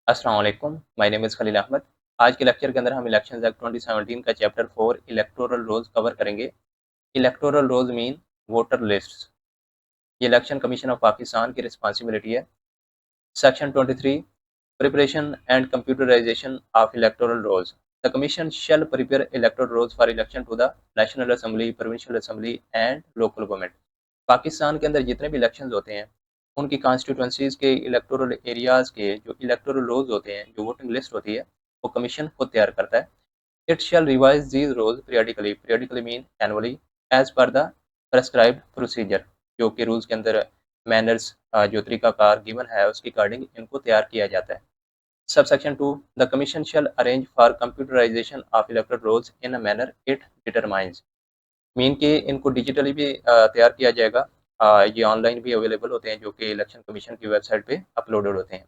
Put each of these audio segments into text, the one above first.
अस्सलाम वालेकुम, my name is Khalil Ahmed. आज के लेक्चर के अंदर हम इलेक्शंस एक्ट 2017 का चैप्टर 4 इलेक्टोरल रोल्स कवर करेंगे। Electoral rolls mean voter lists. ये इलेक्शन कमीशन ऑफ पाकिस्तान की रिस्पांसिबिलिटी है। Section 23 preparation and computerization of electoral rolls. The commission shall prepare electoral rolls for election to the national assembly, provincial assembly and local government. Pakistan के अंदर जितने भी elections होते हैं, उनकी कॉन्स्टिट्यूएंसीज के इलेक्टोरल एरियाज़ के जो इलेक्टोरल रोल्स होते हैं, जो वोटिंग लिस्ट होती है, वो कमीशन खुद तैयार करता है। It shall revise these rolls periodically, periodically mean annually, as per the prescribed procedure, जो कि रूल्स के अंदर मैनर्स जो तरीकाकार गिवन है उसके अकॉर्डिंग इनको तैयार किया जाता है। Subsection 2 the commission shall arrange for computerization of electoral rolls in a manner it determines. Mean कि इनको डिजिटली भी तैयार किया जाएगा। ये ऑनलाइन भी अवेलेबल होते हैं जो कि इलेक्शन कमीशन की वेबसाइट पे अपलोडेड होते हैं।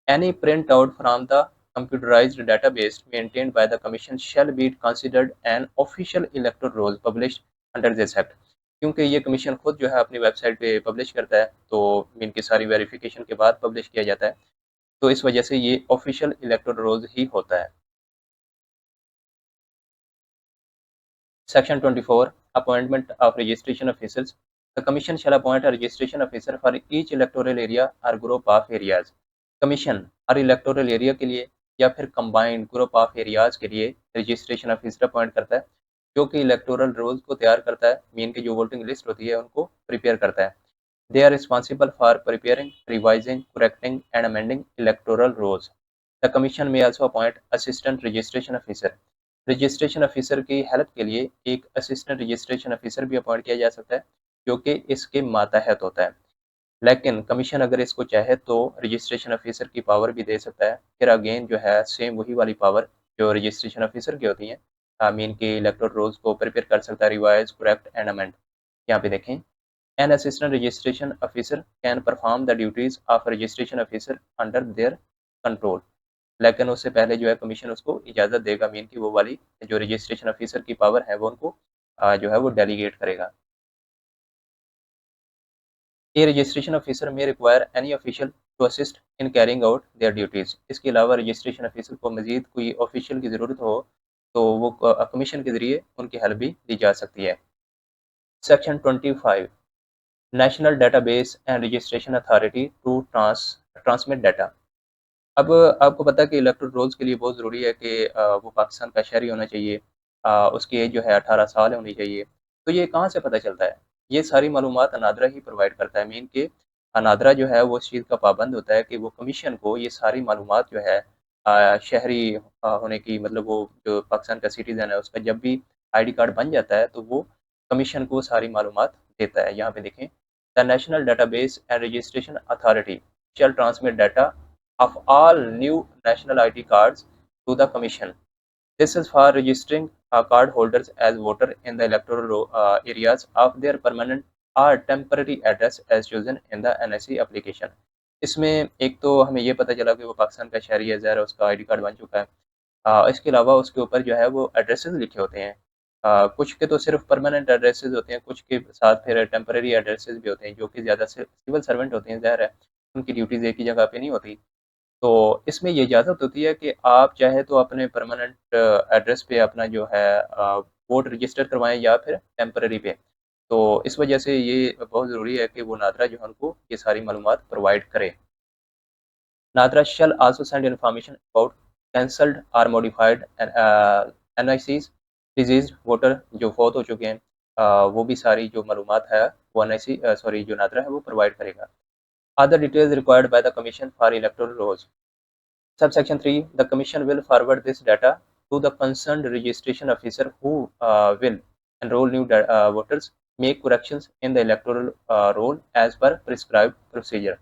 Any print out from the computerized database maintained by the commission shall be considered an official electoral roll published under this act। क्योंकि ये कमीशन खुद जो है अपनी वेबसाइट पे पब्लिश करता है, तो इनकी सारी वेरिफिकेशन के बाद पब्लिश किया जाता है, तो इस वजह से ये ऑफिशियल इलेक्टोरल रोल्स ही होता है। Section 24 Appointment of Registration Officers। The Commission shall appoint a registration officer for each electoral area or group of areas। Commission her electoral area के लिए या फिर कंबाइंड ग्रुप ऑफ एरियाज के लिए registration officer appoint करता है, जो कि इलेक्टोरल रोल्स को तैयार करता है, मीन की जो वोटिंग लिस्ट होती है उनको प्रिपेयर करता है। They are responsible for preparing, revising, correcting and amending electoral rolls. The commission may also appoint assistant registration officer. Registration officer की हेल्प के लिए एक असिस्टेंट रजिस्ट्रेशन ऑफिसर भी अपॉइंट किया जा सकता है, जो कि इसके मातहत होता है। लेकिन कमीशन अगर इसको चाहे तो रजिस्ट्रेशन ऑफिसर की पावर भी दे सकता है। फिर अगेन जो है सेम वही वाली पावर जो रजिस्ट्रेशन ऑफिसर की होती है, मीन के इलेक्टोरल रोल्स को प्रिपेयर कर सकता है, रिवाइज, करेक्ट एंड अमेंड। यहाँ पे देखें, an assistant registration officer can perform the duties of registration officer under their control. लेकिन उससे पहले जो है कमीशन उसको इजाज़त देगा, मीन की वो वाली जो रजिस्ट्रेशन ऑफिसर की पावर है वो उनको जो है वो डेलीगेट करेगा। A registration officer may require any official to assist in carrying out their duties. इसके अलावा रजिस्ट्रेशन ऑफिसर को मजीद कोई ऑफिशियल की ज़रूरत हो तो वो कमीशन के ज़रिए उनकी हेल्प भी दी जा सकती है। Section 25 national database and registration authority to transmit data. अब आपको पता है कि इलेक्टोरल रोल्स के लिए बहुत ज़रूरी है कि वो पाकिस्तान का शहरी होना चाहिए, उसकी एज जो है 18 साल होनी चाहिए। तो ये कहाँ से पता चलता है? ये सारी मालूमात अनादरा ही प्रोवाइड करता है, मीन कि अनादरा जो है वो इस चीज़ का पाबंद होता है कि वो कमीशन को ये सारी मालूमात जो है शहरी होने की, मतलब वो जो पाकिस्तान का सिटीज़न है उसका जब भी आईडी कार्ड बन जाता है तो वो कमीशन को सारी मालूमात देता है। यहाँ पे देखें, the national database and registration authority shell transmit data of all new national ID cards to the Commission. This is for registering card holders as voter in the electoral areas of their permanent or temporary address as chosen in the NSC application। इसमें एक तो हमें ये पता चला कि वो पाकिस्तान का शहरी है, ज़ाहिर है उसका आईडी कार्ड बन चुका है। इसके अलावा उसके ऊपर जो है वो एड्रेसेस लिखे होते हैं। कुछ के तो सिर्फ परमानेंट एड्रेसेस होते हैं, कुछ के साथ फिर टेम्परेरी एड्रेसेस भी होते हैं, जो कि ज़्यादा से सिविल सर्वेंट होते हैं, ज़ाहिर है उनकी ड्यूटीज़ एक ही जगह पे नहीं होती। तो इसमें ये इजाज़त होती है कि आप चाहे तो अपने परमानेंट एड्रेस पे अपना जो है वोट रजिस्टर करवाएँ या फिर टेम्परेरी पे। तो इस वजह से ये बहुत ज़रूरी है कि वो नादरा जो है उनको ये सारी मालूमात प्रोवाइड करे। नादरा शैल also send information about cancelled और मॉडिफाइड एनआईसीज़, डिजीज़्ड वोटर जो फ़ौत हो चुके हैं, वो भी सारी जो मालूमात है वो एनआईसी सॉरी जो नादरा है वो प्रोवाइड करेगा। Other details required by the commission for electoral rolls. Subsection 3 the Commission will forward this data to the concerned registration officer who will enroll new voters, make corrections in the electoral roll as per prescribed procedure।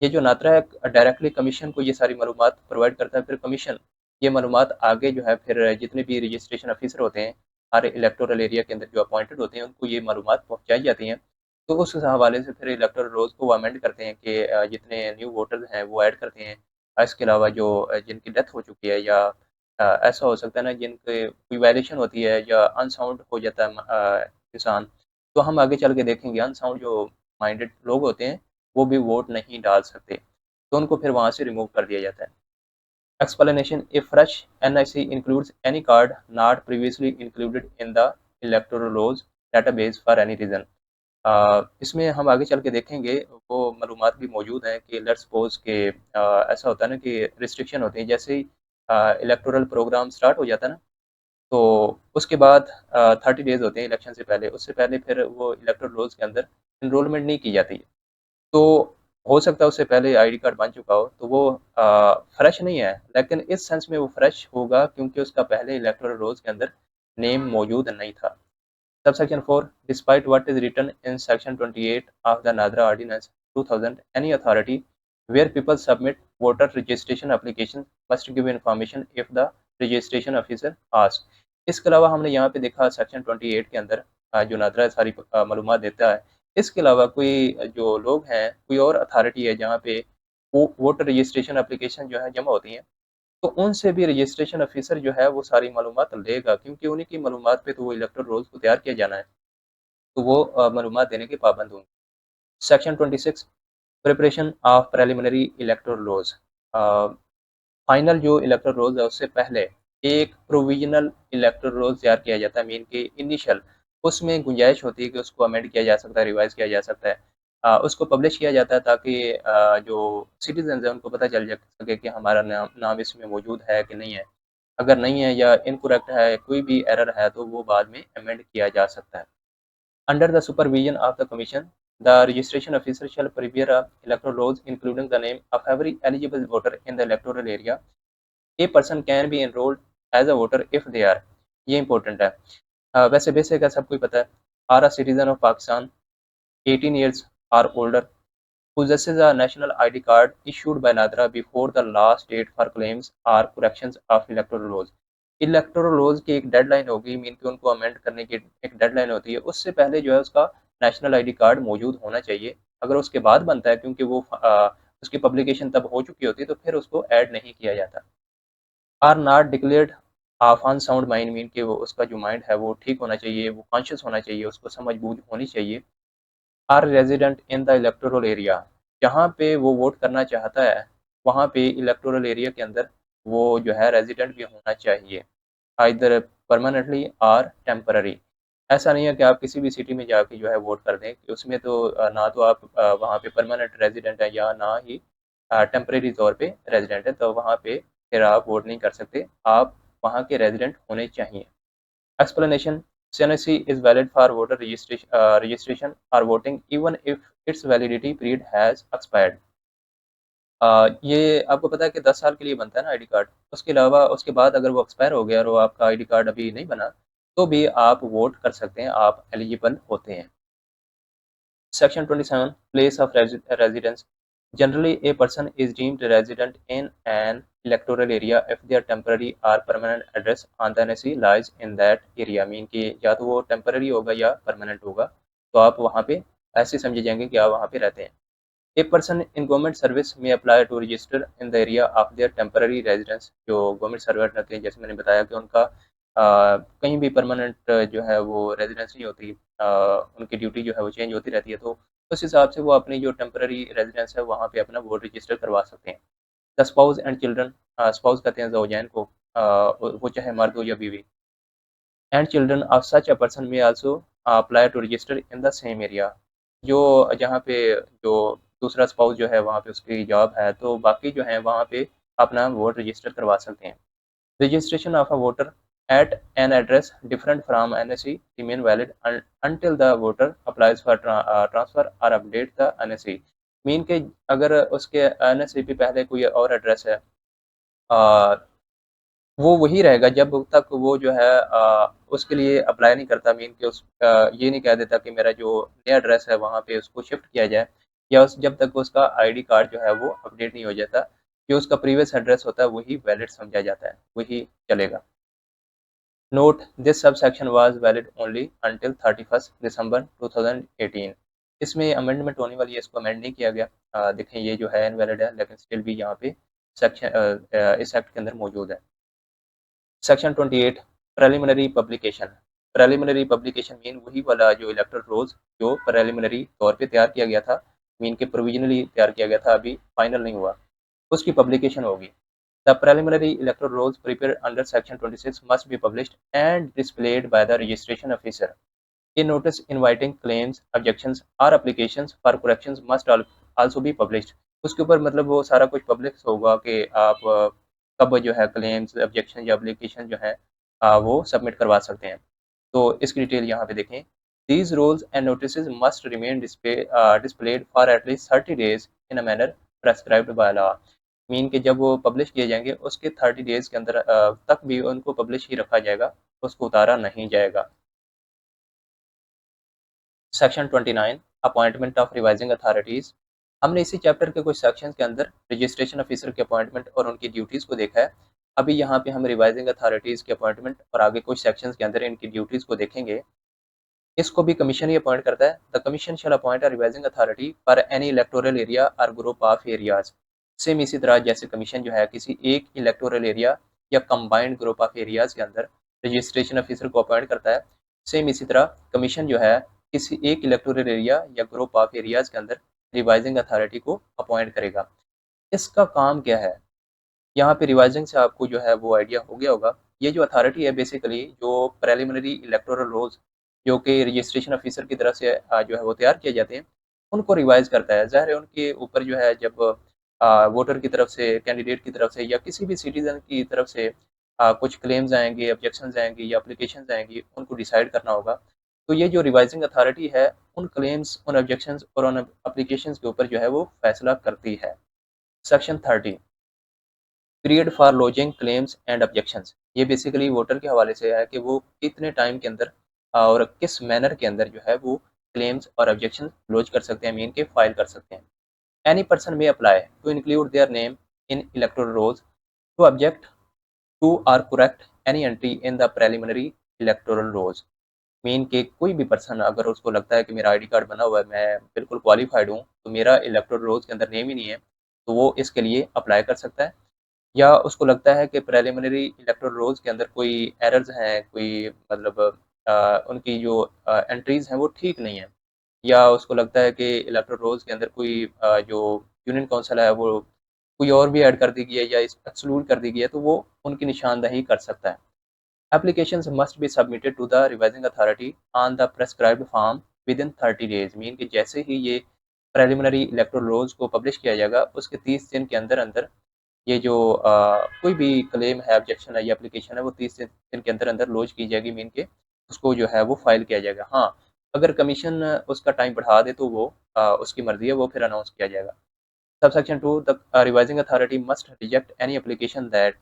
ये जो नात्रा है directly commission को ये सारी मालूमात provide करता है, फिर कमीशन ये मालूमात आगे जो है फिर जितने भी रजिस्ट्रेशन ऑफिसर होते हैं हर इलेक्टोरल एरिया के अंदर जो अपॉइंटेड होते हैं उनको ये मालूमात पहुँचाई जाती हैं। तो उस हवाले से फिर इलेक्टोरल रोल्स को वो अमेंड करते हैं कि जितने न्यू वोटर्स हैं वो ऐड करते हैं। इसके अलावा जो जिनकी डेथ हो चुकी है या ऐसा हो सकता है ना जिनके कोई वायलेशन होती है या अनसाउंड हो जाता है इंसान, तो हम आगे चल के देखेंगे अनसाउंड जो माइंडेड लोग होते हैं वो भी वोट नहीं डाल सकते, तो उनको फिर वहाँ से रिमूव कर दिया जाता है। Explanation: A fresh NIC includes any card not previously included in the electoral rolls database for any reason. इसमें हम आगे चल के देखेंगे वो मालूमात भी मौजूद हैं कि लेट्स सपोज कि ऐसा होता है ना कि रिस्ट्रिक्शन होती है जैसे ही इलेक्टोरल प्रोग्राम स्टार्ट हो जाता है ना, तो उसके बाद 30 डेज़ होते हैं इलेक्शन से पहले, उससे पहले फिर वो इलेक्टोरल रोल्स के अंदर एनरोलमेंट नहीं की जाती है। तो हो सकता है उससे पहले आईडी कार्ड बन चुका हो, तो वो फ्रेश नहीं है, लेकिन इस सेंस में वो फ्रेश होगा क्योंकि उसका पहले इलेक्टोरल रोल्स के अंदर नेम मौजूद नहीं था। Subsection 4. Despite what is written in Section 28 of the Nadra Ordinance 2000, any authority where people submit voter registration application must give information if the registration officer asks. इसके अलावा हमने यहाँ पे देखा सेक्शन 28 के अंदर जो नादरा सारी मालूमात देता है, इसके अलावा कोई जो लोग हैं, कोई और अथॉरिटी है जहाँ पे वो वोटर रजिस्ट्रेशन एप्लीकेशन जो है जमा होती हैं, तो उनसे भी रजिस्ट्रेशन ऑफिसर जो है वो सारी मालूमात लेगा क्योंकि उन्हीं की मालूमात पे तो वो इलेक्टोरल रोल्स को तैयार किया जाना है, तो वो मालूमात देने के पाबंद होंगे। Section 26 preparation of preliminary electoral rolls. Final जो इलेक्टोरल रोल्स है उससे पहले एक प्रोविजनल इलेक्टोरल रोल्स तैयार किया जाता है, मीन के इनिशियल उसमें गुंजाइश होती है कि उसको अमेंड किया जा सकता है, रिवाइज किया जा सकता है। उसको पब्लिश किया जाता है ताकि जो सिटीजन है उनको पता चल जा सके कि हमारा नाम नाम इसमें मौजूद है कि नहीं है। अगर नहीं है या इनकरेक्ट है, कोई भी एरर है, तो वो बाद में अमेंड किया जा सकता है। Under the supervision of the Commission, the registration officer shall prepare electoral rolls including the name of every eligible voter in the electoral area. A person can be enrolled as a voter if they are, ये important है। वैसे basic है, सबको ही पता है, are a citizen of Pakistan 18 years or older, possesses a national ID card issued by NADRA before the last date for claims or corrections of electoral rolls. Electoral rolls की एक deadline होगी, mean कि उनको amend करने की एक deadline होती है, उससे पहले जो है उसका नेशनल आईडी कार्ड मौजूद होना चाहिए। अगर उसके बाद बनता है, क्योंकि वो उसकी पब्लिकेशन तब हो चुकी होती है, तो फिर उसको ऐड नहीं किया जाता। Are not declared of unsound mind, mean कि वो उसका जो माइंड है वो ठीक होना चाहिए, वो कॉन्शियस होना चाहिए, उसको समझ बूझ होनी चाहिए। Are resident in the electoral area, जहाँ पे वो वोट करना चाहता है वहाँ पे इलेक्टोरल एरिया के अंदर वो जो है रेजिडेंट भी होना चाहिए, आइदर परमानेंटली और टेम्पररी। ऐसा नहीं है कि आप किसी भी सिटी में जाके जो है वोट कर दें, कि उसमें तो ना तो आप वहाँ पे परमानेंट रेजिडेंट है या ना ही टेम्परेरी तौर पे रेजिडेंट है, तो वहाँ पे फिर आप वोट नहीं कर सकते, आप वहाँ के रेजिडेंट होने चाहिए। Explanation: CNSC is valid for voter registration or voting even if its validity period has expired. ये आपको पता है कि 10 साल के लिए बनता है ना आईडी कार्ड, उसके अलावा उसके बाद अगर वो एक्सपायर हो गया और वो आपका आईडी कार्ड अभी नहीं बना, तो भी आप वोट कर सकते हैं, आप एलिजिबल होते हैं। Section 27 Place of residence. Generally, a person is deemed resident in an electoral area if their temporary or permanent address on the NSC lies in that area. Mean कि या तो वो टेम्पररी होगा या परमानेंट होगा, तो आप वहाँ पे ऐसे समझे जाएंगे कि आप वहाँ पे रहते हैं। A person in government service may apply to register in the area of their temporary residence. जो गवर्नमेंट सर्वेंट रहते हैं, जैसे मैंने बताया कि उनका कहीं भी परमानेंट जो है वो रेजिडेंस नहीं होती, उनकी ड्यूटी जो है वो चेंज होती रहती है, तो उस हिसाब से वो अपनी जो टेम्पररी रेजिडेंस है वहाँ पे अपना वोट रजिस्टर करवा सकते हैं। The spouse and children, spouse कहते हैं ज़ौजैन को, वो चाहे मर्द हो या बीवी। And children of such a person may also apply to register in the same area. जो जहाँ पे जो दूसरा स्पाउस जो है वहाँ पे उसकी जॉब है, तो बाकी जो है वहाँ पे अपना वोट रजिस्टर करवा सकते हैं। Registration of a voter at an address different from NSE remain valid until the voter applies for transfer or update the NSE. Mean के अगर उसके NSE पे पहले कोई और एड्रेस है, वो वही रहेगा जब तक वो जो है उसके लिए अप्लाई नहीं करता, मीन कि उस ये नहीं कह देता कि मेरा जो नया एड्रेस है वहाँ पे उसको शिफ्ट किया जाए, या उस जब तक उसका आईडी कार्ड जो है वो अपडेट नहीं हो जाता, जो उसका प्रीवियस एड्रेस होता है वही वैलिड समझा जाता है, वही चलेगा। Note: this subsection was valid only until 31 दिसंबर 2018। इसमें अमेंडमेंट होने वाली है, इसको अमेंड नहीं किया गया। देखें ये जो है इनवैलिड है, लेकिन स्टिल भी यहाँ पे सेक्शन इस एक्ट के अंदर मौजूद है। Section 28 preliminary publication. Preliminary publication mean वही वाला जो इलेक्टोरल रोल्स जो प्रिलिमिनरी तौर पे तैयार किया गया था, मीन के प्रोविजनली तैयार किया गया था, अभी फाइनल नहीं हुआ, उसकी पब्लिकेशन होगी। The preliminary electoral rolls prepared under Section 26 must be published and displayed by the registration officer. A notice inviting claims, objections or applications for corrections must also be published. उसके ऊपर मतलब वो सारा कुछ पब्लिक होगा कि आप कब जो है क्लेम्स, ऑब्जेक्शन या एप्लीकेशन जो है वो सबमिट करवा सकते हैं। तो इसकी डिटेल यहाँ पे देखें। These rules and notices must remain displayed for at least 30 days in a manner prescribed by law. Mean कि जब वो पब्लिश किए जाएंगे उसके 30 डेज के अंदर तक भी उनको पब्लिश ही रखा जाएगा, उसको उतारा नहीं जाएगा। Section 29 appointment of revising authorities. हमने इसी चैप्टर के कुछ सेक्शंस के अंदर रजिस्ट्रेशन ऑफिसर के अपॉइंटमेंट और उनकी ड्यूटीज़ को देखा है। अभी यहाँ पे हम रिवाइजिंग अथॉरिटीज़ के अपॉइंटमेंट और आगे कुछ सेक्शंस के अंदर इनकी ड्यूटीज़ को देखेंगे। इसको भी कमीशन ही अपॉइंट करता है। The commission shall appoint a revising authority for any electoral area और ग्रुप ऑफ एरियाज। सेम इसी तरह जैसे कमीशन जो है किसी एक इलेक्टोरल एरिया या कंबाइंड ग्रुप ऑफ एरियाज के अंदर रजिस्ट्रेशन ऑफिसर को अपॉइंट करता है, सेम इसी तरह कमीशन जो है किसी एक इलेक्टोरल एरिया या ग्रुप ऑफ एरियाज के अंदर रिवाइजिंग अथॉरिटी को अपॉइंट करेगा। इसका काम क्या है? यहाँ पे रिवाइजिंग से आपको जो है वो आइडिया हो गया होगा। ये जो अथॉरिटी है बेसिकली जो प्रिलिमिनरी इलेक्टोरल रोल्स जो कि रजिस्ट्रेशन ऑफिसर की तरफ से जो है वो तैयार किए जाते हैं, उनको रिवाइज करता है। ज़ाहिर है उनके ऊपर जो है जब वोटर की तरफ से, कैंडिडेट की तरफ से या किसी भी सिटीज़न की तरफ से कुछ क्लेम्स आएँगे, ऑब्जेक्शंस आएँगे या एप्लीकेशंस आएँगी, उनको डिसाइड करना होगा। तो ये जो रिवाइजिंग अथॉरिटी है, उन क्लेम्स, उन ऑब्जेक्शंस और उन एप्लीकेशंस के ऊपर जो है वो फैसला करती है। Section 30 period for lodging claims and objections. ये बेसिकली वोटर के हवाले से है कि वो कितने टाइम के अंदर और किस मैनर के अंदर जो है वो क्लेम्स और ऑब्जेक्शन लॉज कर सकते हैं, मीन के फाइल कर सकते हैं। Any person may apply to include their name in electoral rolls to object to or correct any entry in the preliminary electoral rolls. Mean के कोई भी पर्सन अगर उसको लगता है कि मेरा आईडी कार्ड बना हुआ है, मैं बिल्कुल क्वालिफाइड हूँ, तो मेरा इलेक्टोरल रोल्स के अंदर नेम ही नहीं है, तो वो इसके लिए अप्लाई कर सकता है। या उसको लगता है कि प्रिलिमिनरी इलेक्टोरल रोल्स के अंदर कोई एरर्स हैं, कोई मतलब उनकी जो एंट्रीज़ हैं वो ठीक नहीं है, या उसको लगता है कि इलेक्टोरल रोल्स के अंदर कोई जो यूनियन काउंसिल है वो कोई और भी ऐड कर दी गई है या एक्सक्लूड कर दी गई है, तो वो उनकी निशानदही कर सकता है। Applications must be submitted to the revising authority on the prescribed form within 30 days। Mean कि जैसे ही ये प्रिलिमिनरी इलेक्टोरल रोल्स को पब्लिश किया जाएगा उसके 30 दिन के अंदर अंदर ये जो कोई भी क्लेम है, ऑब्जेक्शन है या एप्लीकेशन है वो 30 दिन के अंदर अंदर लॉन्च की जाएगी, मीन के उसको जो है वो फाइल किया जाएगा। हाँ, अगर कमीशन उसका टाइम बढ़ा दे तो वो उसकी मर्जी है, वो फिर अनाउंस किया जाएगा। Subsection 2 the revising authority must reject any application that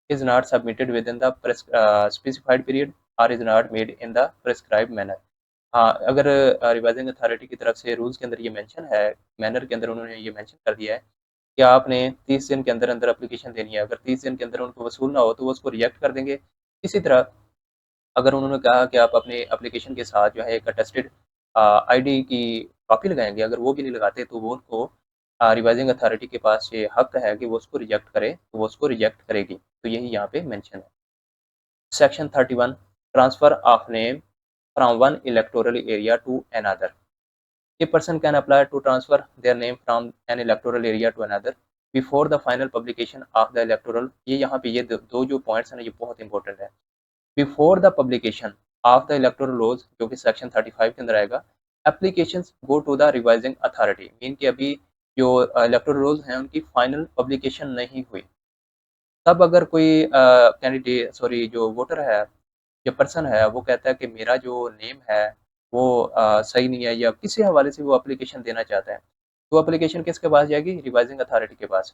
is not submitted within the specified period or is not made in the prescribed manner। हाँ, अगर रिवाइजिंग अथॉरिटी की तरफ से रूल्स के अंदर ये मेंशन है, मैनर के अंदर उन्होंने ये मेंशन कर दिया है कि आपने 30 दिन के अंदर अंदर एप्लीकेशन देनी है। अगर 30 दिन के अंदर उनको वसूल ना हो तो वो उसको रिजेक्ट कर देंगे। इसी तरह अगर उन्होंने कहा कि आप अपने एप्लीकेशन के साथ जो है एक अटेस्टेड आईडी की कॉपी लगाएंगे, अगर वो भी नहीं लगाते तो वो उनको रिवाइजिंग अथॉरिटी के पास ये हक है कि वो उसको रिजेक्ट करे, तो वो उसको रिजेक्ट करेगी। तो यही यहाँ पे मेंशन है। Section 31 transfer of name from one electoral area to another. A person can apply to transfer their name from an electoral area to another before the final publication of the electoral। ये यहाँ पे ये दो जो points हैं ना ये बहुत इंपॉर्टेंट है। Before the publication of the electoral laws जो कि सेक्शन 35 के अंदर आएगा, applications go to the revising authority. Mean कि अभी जो इलेक्टोरल लॉज हैं उनकी फाइनल पब्लिकेशन नहीं हुई, तब अगर कोई कैंडिडेट सॉरी जो वोटर है या पर्सन है वो कहता है कि मेरा जो नेम है वो सही नहीं है या किसी हवाले से वो एप्लीकेशन देना चाहता है, तो एप्लीकेशन किसके पास जाएगी? रिवाइजिंग अथॉरिटी के पास।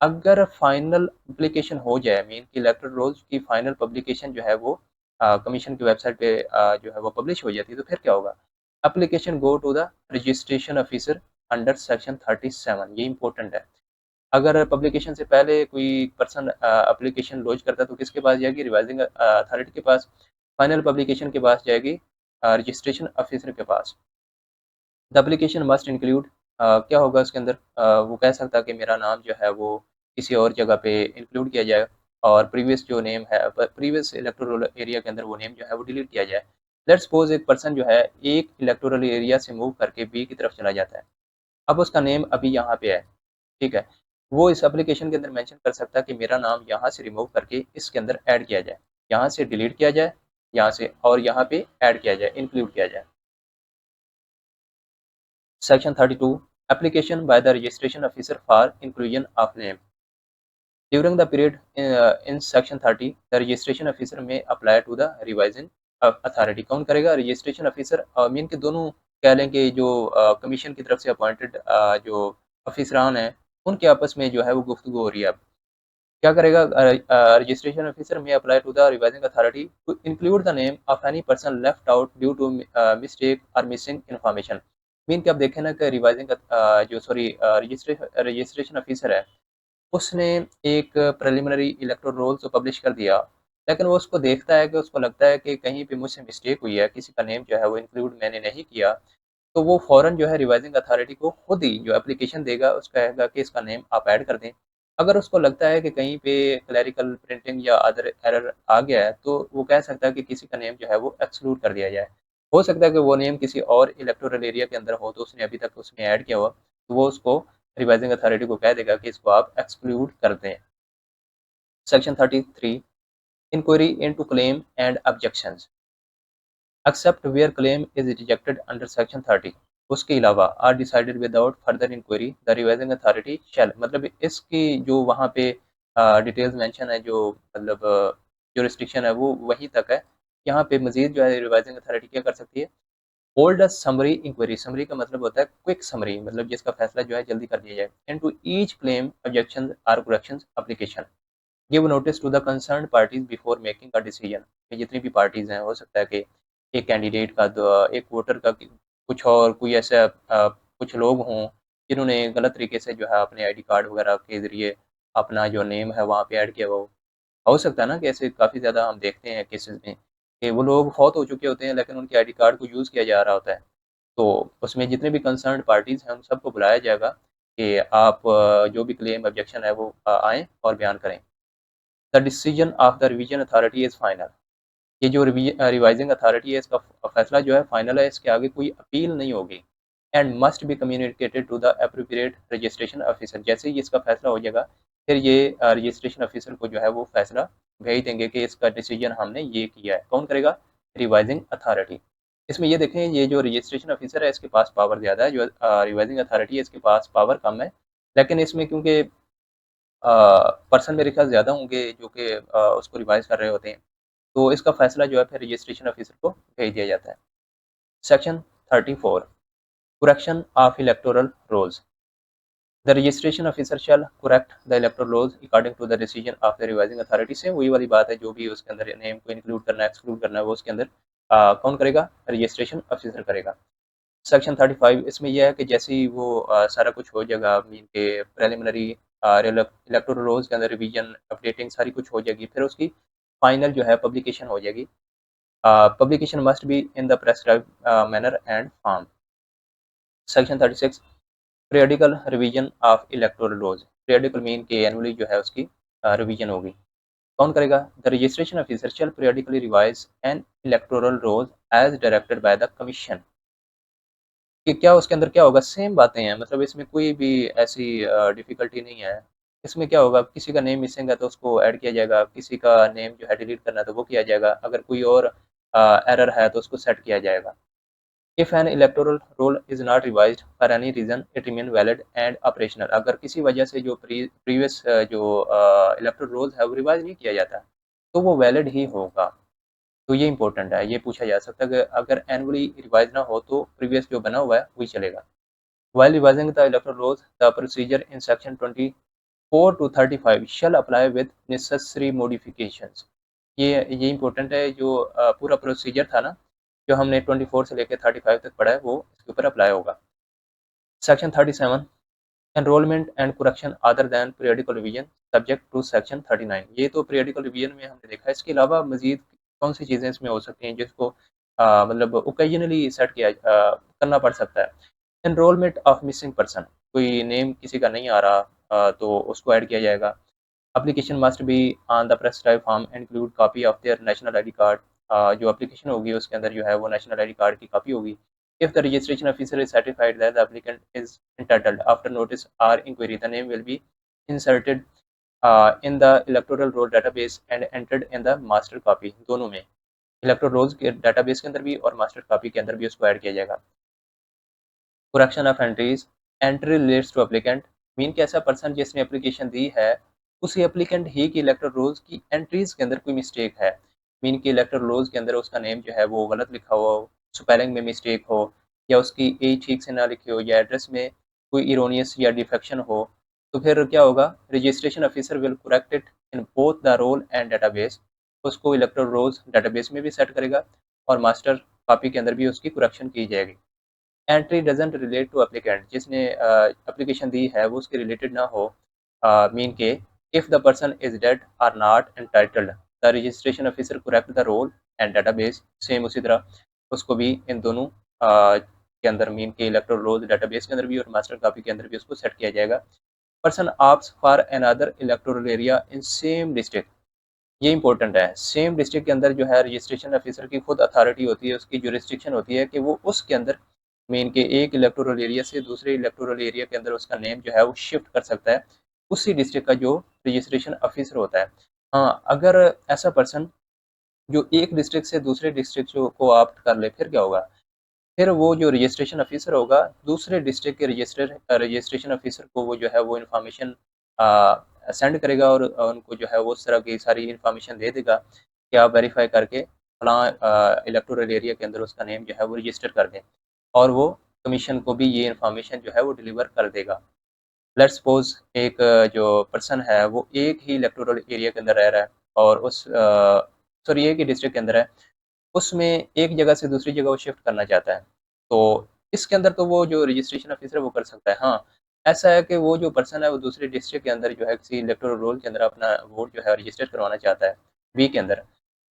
अगर फाइनल एप्लीकेशन हो जाए, मीन कि इलेक्टोरल रोल्स की फाइनल पब्लिकेशन जो है वो कमीशन की वेबसाइट पे जो है वो पब्लिश हो जाती है, तो फिर क्या होगा? Application go to the registration officer under section 37। ये इंपॉर्टेंट है। अगर पब्लिकेशन से पहले कोई पर्सन एप्लीकेशन लॉन्च करता है तो किसके पास जाएगी? रिवाइजिंग अथॉरिटी के पास। फाइनल पब्लिकेशन के पास जाएगी रजिस्ट्रेशन ऑफिसर के पास। द एप्लीकेशन मस्ट इंक्लूड क्या होगा उसके अंदर? वो कह सकता है कि मेरा नाम जो है वो किसी और जगह पे इंक्लूड किया जाए और प्रीवियस जो नेम है प्रीवियस इलेक्टोरल एरिया के अंदर वो नेम जो है वो डिलीट किया जाए। लेट्स सपोज एक पर्सन जो है एक इलेक्टोरल एरिया से मूव करके बी की तरफ चला जाता है। अब उसका नेम अभी यहाँ पे है, ठीक है। वो इस एप्लीकेशन के अंदर मेंशन कर सकता है कि मेरा नाम यहाँ से रिमूव करके इसके अंदर ऐड किया जाए, यहाँ से डिलीट किया जाए, यहाँ से और यहाँ पे ऐड किया जाए, इंक्लूड किया जाए। Section 32 application by the registration officer for inclusion of name during the period in section 30 the registration officer may apply to the revising authority. कौन करेगा? Registration officer. मीन के दोनों कह लें कि जो कमीशन की तरफ से अपॉइंटेड जो ऑफिसरान हैं उनके आपस में जो है वो गुफ्तगू हो रही है। अब क्या करेगा? Registration officer may apply to the revising authority to include the name of any person left out due to mistake और मिसिंग इन्फॉर्मेशन। मीन कि आप देखें ना कि रिवाइजिंग जो सॉरी रजिस्ट्रेशन ऑफिसर है उसने एक प्रिलिमिनरी इलेक्टोरल रोल तो पब्लिश कर दिया, लेकिन वो उसको देखता है कि उसको लगता है कि कहीं पे मुझसे मिस्टेक हुई है, किसी का नेम जो है वो इंक्लूड मैंने नहीं किया, तो वो फ़ौरन जो है रिवाइजिंग अथॉरिटी को खुद ही जो एप्लीकेशन देगा उसका कहेगा कि इसका नेम आप ऐड कर दें। अगर उसको लगता है कि कहीं पे क्लरिकल प्रिंटिंग या अदर एरर आ गया है तो वो कह सकता है कि किसी का नेम जो है वो एक्सक्लूड कर दिया जाए। हो सकता है कि वो नेम किसी और इलेक्टोरल एरिया के अंदर हो तो उसने अभी तक उसमें ऐड किया हुआ, तो वो उसको रिवाइजिंग अथॉरिटी को कह देगा कि इसको आप एक्सक्लूड कर दें। Section 33 inquiry into claim and objections except where claim is rejected under section 30 उसके अलावा or decided without further inquiry the revising authority shall. मतलब इसकी जो वहाँ पे डिटेल्स मेंशन है, जो मतलब जो रिस्ट्रिक्शन है वो वहीं तक है। यहाँ पे मजीद जो है रिवाइजिंग अथॉरिटी क्या कर सकती है? Hold a summary inquiry. Summary का मतलब होता है क्विक समरी, मतलब जिसका फैसला जो है जल्दी कर दिया जाए। Into each claim objection or correction application give notice to the concern parties before making a decision. जितनी भी पार्टीज हैं, हो सकता है कि एक कैंडिडेट का एक वोटर का कुछ और कोई ऐसा कुछ लोग हों जिन्होंने गलत तरीके से जो है अपने आईडी कार्ड वगैरह के ज़रिए अपना जो नेम है वहाँ पे ऐड किया हुआ हो सकता है ना कि ऐसे काफ़ी ज़्यादा हम देखते हैं केसेस में कि वो लोग फौत हो चुके होते हैं लेकिन उनके आईडी कार्ड को यूज़ किया जा रहा होता है। तो उसमें जितने भी कंसर्न पार्टीज़ हैं उन सबको बुलाया जाएगा कि आप जो भी क्लेम ऑब्जेक्शन है वो आएँ और बयान करें। The decision of the revision authority is final. ये जो रिवाइजिंग अथॉरिटी है इसका फैसला जो है फाइनल है, इसके आगे कोई अपील नहीं होगी। And must be communicated to the appropriate registration officer. जैसे ही इसका फैसला हो जाएगा फिर ये रजिस्ट्रेशन ऑफिसर को जो है वो फैसला भेज देंगे कि इसका डिसीजन हमने ये किया है। कौन करेगा? Revising authority. इसमें ये देखें, ये जो रजिस्ट्रेशन ऑफिसर है इसके पास पावर ज़्यादा है, जो रिवाइजिंग अथॉरिटी है इसके पास पावर कम है। लेकिन इसमें क्योंकि पर्सन मेरे ख्याल ज़्यादा होंगे जो कि उसको रिवाइज कर रहे होते हैं, तो इसका फैसला जो है फिर रजिस्ट्रेशन ऑफिसर को भेज दिया जाता है। Section 34 correction of electoral rolls the registration officer shall correct the electoral rolls according to the decision of the revising authority. से वही वाली बात है, जो भी उसके अंदर नेम को इंक्लूड करना है एक्सक्लूड करना है वो उसके अंदर कौन करेगा? रजिस्ट्रेशन ऑफिसर करेगा। सेक्शन 35 इसमें यह है कि जैसे ही वो सारा कुछ हो जाएगा, मीन के प्रिलिमिनरी इलेक्टोरल रोल्स के अंदर रिवीजन अपडेटिंग सारी कुछ हो जाएगी, फिर उसकी फाइनल जो है पब्लिकेशन हो जाएगी। publication must be in the prescribed manner and form. Section 36 periodical revision of electoral laws. periodical mean के annually जो है उसकी revision होगी। कौन करेगा? The registration officer shall periodically revise an electoral rolls as directed by the commission। कि क्या उसके अंदर क्या होगा? सेम बातें हैं, मतलब इसमें कोई भी ऐसी डिफ़िकल्टी नहीं है। इसमें क्या होगा? किसी का नेम मिसिंग है तो उसको ऐड किया जाएगा, किसी का नेम जो है डिलीट करना है तो वो किया जाएगा, अगर कोई और एरर है तो उसको सेट किया जाएगा। If an electoral roll is not revised for any reason it remain valid and operational. अगर किसी वजह से जो प्रीवियस जो इलेक्टोरल रोल है वो रिवाइज नहीं किया जाता तो वो वैलिड ही होगा। तो ये इंपॉर्टेंट है, ये पूछा जा सकता है कि अगर एनुअली रिवाइज ना हो तो प्रीवियस जो बना हुआ है वही चलेगा। While revising the electoral laws, the procedure in section 24 to 35 shall apply with necessary modifications। ये इम्पोर्टेंट है, जो पूरा प्रोसीजर था ना जो हमने 24 से लेकर 35 तक पढ़ा है वो इसके ऊपर अप्लाई होगा। Section 37 enrolment and correction other than periodical revision subject to section 39। ये तो पीरियडिकल रिवीजन में हमने देखा है, इसके अलावा मजीद कौन सी चीज़ें इसमें हो सकती हैं जिसको मतलब ओकेजनली सेट किया करना पड़ सकता है। एनरोलमेंट ऑफ मिसिंग पर्सन, कोई नेम किसी का नहीं आ रहा तो उसको ऐड किया जाएगा। Application must be on the prescribe form include copy of their national ID card. जो एप्लीकेशन होगी उसके अंदर जो है वो नेशनल आईडी कार्ड की कॉपी होगी। If the registration officer is certified that the applicant is entitled after notice or inquiry the name will be inserted in the electoral roll database and entered in the master copy, दोनों में electoral rolls के database के अंदर भी और master copy के अंदर भी उसको ऐड किया जाएगा। Correction of entries, entry relates to applicant, mean कि ऐसा पर्सन जिसने एप्लीकेशन दी है उसी एप्लीकेंट ही की इलेक्टोरल रोल्स की एंट्रीज के अंदर कोई मिस्टेक है, मीन कि इलेक्टोरल रोल्स के अंदर उसका नेम जो है वो गलत लिखा हुआ हो, स्पेलिंग में मिस्टेक हो, या उसकी एज ठीक से ना लिखी हो, या एड्रेस में कोई इरोनियस या डिफेक्शन हो, तो फिर क्या होगा, registration officer will correct it in both the roll and database, उसको इलेक्टोरल रोल्स डाटाबेस में भी सेट करेगा और मास्टर कॉपी के अंदर भी उसकी करेक्शन की जाएगी। Entry doesn't relate to applicant, जिसने एप्लीकेशन दी है वो उसके रिलेटेड ना हो, मीन के if the person is dead or not entitled the registration officer correct the roll and database, same उसी तरह उसको भी इन दोनों के अंदर, मीन के इलेक्टोरल रोल डाटाबेस के अंदर भी और मास्टर कॉपी के अंदर भी उसको सेट किया जाएगा। Person opts for another electoral area in same district, ये इंपॉर्टेंट है, सेम डिस्ट्रिक्ट के अंदर जो है रजिस्ट्रेशन ऑफिसर की खुद अथॉरिटी होती है, उसकी जुरिस्डिक्शन होती है कि वो उसके अंदर मेन के एक इलेक्टोरल एरिया से दूसरे इलेक्टोरल एरिया के अंदर उसका नेम जो है वो शिफ्ट कर सकता है उसी डिस्ट्रिक्ट का जो रजिस्ट्रेशन ऑफिसर होता है। हाँ, अगर ऐसा पर्सन जो एक डिस्ट्रिक्ट से दूसरे डिस्ट्रिक्ट को ऑप्ट कर ले फिर क्या होगा, फिर वो जो रजिस्ट्रेशन ऑफिसर होगा दूसरे डिस्ट्रिक्ट के रजिस्ट्रेशन ऑफिसर को वो जो है वो इन्फॉर्मेशन सेंड करेगा और उनको जो है वो उस तरह की सारी इन्फॉर्मेशन दे देगा कि आप वेरीफाई करके फलां इलेक्टोरल एरिया के अंदर उसका नेम जो है वो रजिस्टर कर दें, और वो कमीशन को भी ये इन्फॉर्मेशन जो है वो डिलीवर कर देगा। लेट्स सपोज एक जो पर्सन है वो एक ही इलेक्टोरल एरिया के अंदर रह रहा है और उस सॉरी एक ही डिस्ट्रिक्ट के अंदर है, उसमें एक जगह से दूसरी जगह वो शिफ्ट करना चाहता है, तो इसके अंदर तो वो जो रजिस्ट्रेशन ऑफिसर है वो कर सकता है। हाँ, ऐसा है कि वो जो पर्सन है वो दूसरे डिस्ट्रिक्ट के अंदर जो है किसी इलेक्टोरल रोल के अंदर अपना वोट जो है रजिस्टर करवाना चाहता है बी के अंदर,